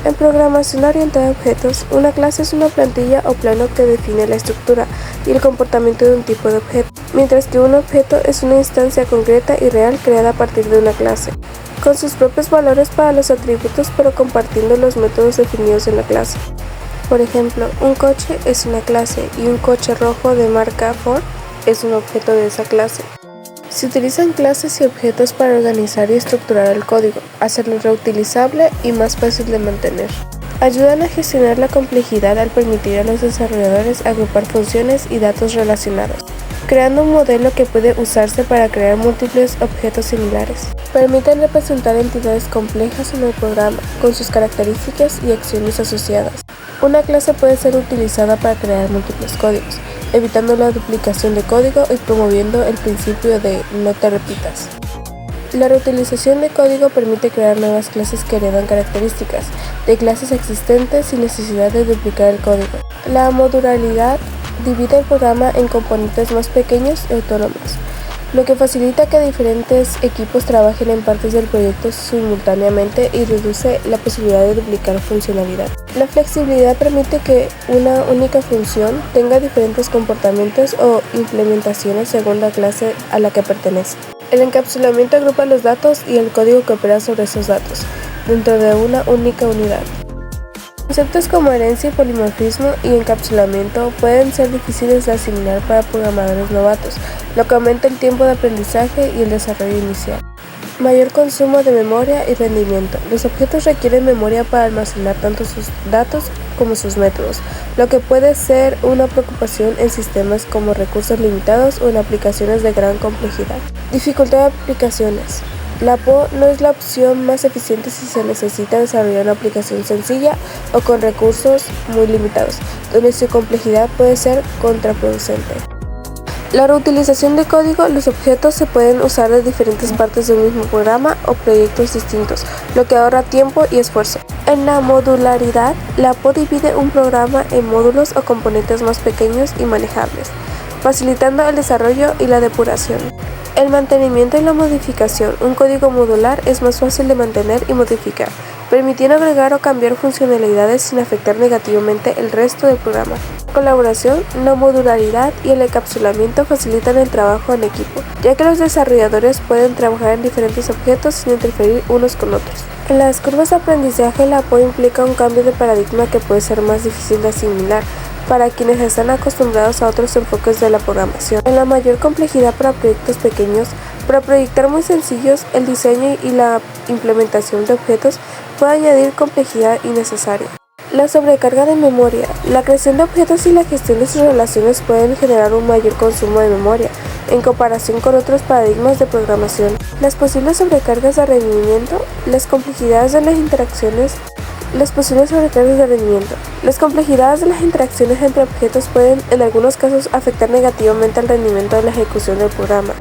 En programación orientada a objetos, una clase es una plantilla o plano que define la estructura y el comportamiento de un tipo de objeto, mientras que un objeto es una instancia concreta y real creada a partir de una clase, con sus propios valores para los atributos pero compartiendo los métodos definidos en la clase. Por ejemplo, un coche es una clase y un coche rojo de marca Ford es un objeto de esa clase. Se utilizan clases y objetos para organizar y estructurar el código, hacerlo reutilizable y más fácil de mantener. Ayudan a gestionar la complejidad al permitir a los desarrolladores agrupar funciones y datos relacionados, creando un modelo que puede usarse para crear múltiples objetos similares. Permiten representar entidades complejas en el programa, con sus características y acciones asociadas. Una clase puede ser utilizada para crear múltiples códigos, evitando la duplicación de código y promoviendo el principio de no te repitas. La reutilización de código permite crear nuevas clases que heredan características de clases existentes sin necesidad de duplicar el código. La modularidad divide el programa en componentes más pequeños y autónomos, lo que facilita que diferentes equipos trabajen en partes del proyecto simultáneamente y reduce la posibilidad de duplicar funcionalidad. La flexibilidad permite que una única función tenga diferentes comportamientos o implementaciones según la clase a la que pertenece. El encapsulamiento agrupa los datos y el código que opera sobre esos datos, dentro de una única unidad. Conceptos como herencia y polimorfismo y encapsulamiento pueden ser difíciles de asimilar para programadores novatos, lo que aumenta el tiempo de aprendizaje y el desarrollo inicial. Mayor consumo de memoria y rendimiento. Los objetos requieren memoria para almacenar tanto sus datos como sus métodos, lo que puede ser una preocupación en sistemas como recursos limitados o en aplicaciones de gran complejidad. Dificultad de aplicaciones. La PO no es la opción más eficiente si se necesita desarrollar una aplicación sencilla o con recursos muy limitados, donde su complejidad puede ser contraproducente. La reutilización de código. Los objetos se pueden usar de diferentes partes de un mismo programa o proyectos distintos, lo que ahorra tiempo y esfuerzo. En la modularidad, la PO divide un programa en módulos o componentes más pequeños y manejables, facilitando el desarrollo y la depuración. El mantenimiento y la modificación. Un código modular es más fácil de mantener y modificar, permitiendo agregar o cambiar funcionalidades sin afectar negativamente el resto del programa. Colaboración. La modularidad y el encapsulamiento facilitan el trabajo en equipo, ya que los desarrolladores pueden trabajar en diferentes objetos sin interferir unos con otros. En las curvas de aprendizaje, la PO implica un cambio de paradigma que puede ser más difícil de asimilar para quienes están acostumbrados a otros enfoques de la programación. En la mayor complejidad para proyectos pequeños, para proyectar muy sencillos, el diseño y la implementación de objetos puede añadir complejidad innecesaria. La sobrecarga de memoria. La creación de objetos y la gestión de sus relaciones pueden generar un mayor consumo de memoria en comparación con otros paradigmas de programación. Las posibles sobrecargas de rendimiento. Las complejidades de las interacciones. Las complejidades de las interacciones entre objetos pueden, en algunos casos, afectar negativamente el rendimiento de la ejecución del programa.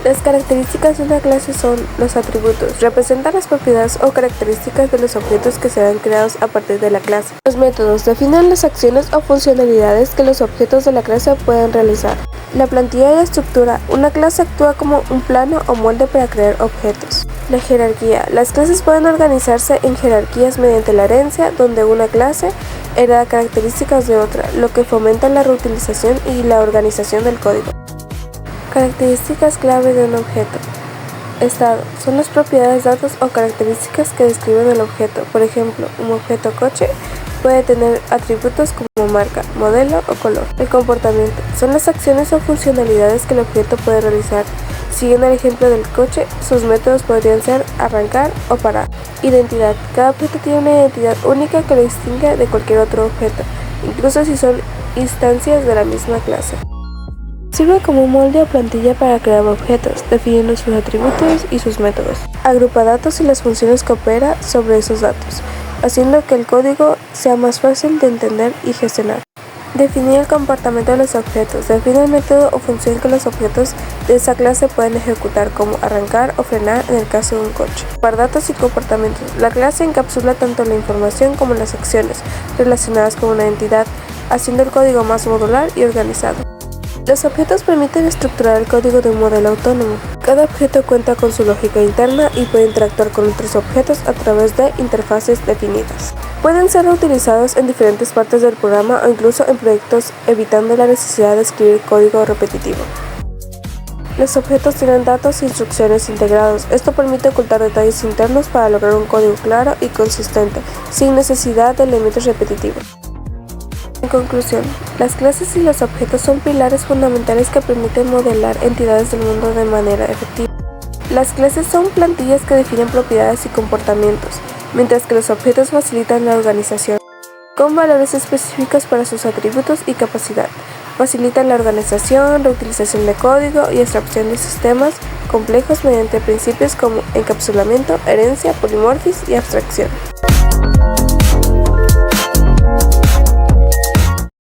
Las características de una clase son los atributos. Representan las propiedades o características de los objetos que serán creados a partir de la clase. Los métodos definen las acciones o funcionalidades que los objetos de la clase pueden realizar. La plantilla y la estructura. Una clase actúa como un plano o molde para crear objetos. La jerarquía. Las clases pueden organizarse en jerarquías mediante la herencia, donde una clase hereda características de otra, lo que fomenta la reutilización y la organización del código. Características clave de un objeto. Estado. Son las propiedades, datos o características que describen el objeto. Por ejemplo, un objeto coche puede tener atributos como marca, modelo o color. El comportamiento. Son las acciones o funcionalidades que el objeto puede realizar. Siguiendo el ejemplo del coche, sus métodos podrían ser arrancar o parar. Identidad. Cada objeto tiene una identidad única que lo distingue de cualquier otro objeto, incluso si son instancias de la misma clase. Sirve como un molde o plantilla para crear objetos, definiendo sus atributos y sus métodos. Agrupa datos y las funciones que opera sobre esos datos, haciendo que el código sea más fácil de entender y gestionar. Definir el comportamiento de los objetos. Define el método o función que los objetos de esa clase pueden ejecutar, como arrancar o frenar en el caso de un coche. Para datos y comportamientos. La clase encapsula tanto la información como las acciones relacionadas con una entidad, haciendo el código más modular y organizado. Los objetos permiten estructurar el código de un modelo autónomo. Cada objeto cuenta con su lógica interna y puede interactuar con otros objetos a través de interfaces definidas. Pueden ser reutilizados en diferentes partes del programa o incluso en proyectos, evitando la necesidad de escribir código repetitivo. Los objetos tienen datos e instrucciones integrados. Esto permite ocultar detalles internos para lograr un código claro y consistente, sin necesidad de elementos repetitivos. En conclusión, las clases y los objetos son pilares fundamentales que permiten modelar entidades del mundo de manera efectiva. Las clases son plantillas que definen propiedades y comportamientos, mientras que los objetos facilitan la organización, con valores específicos para sus atributos y capacidad. Facilitan la organización, reutilización de código y extracción de sistemas complejos mediante principios como encapsulamiento, herencia, polimorfismo y abstracción.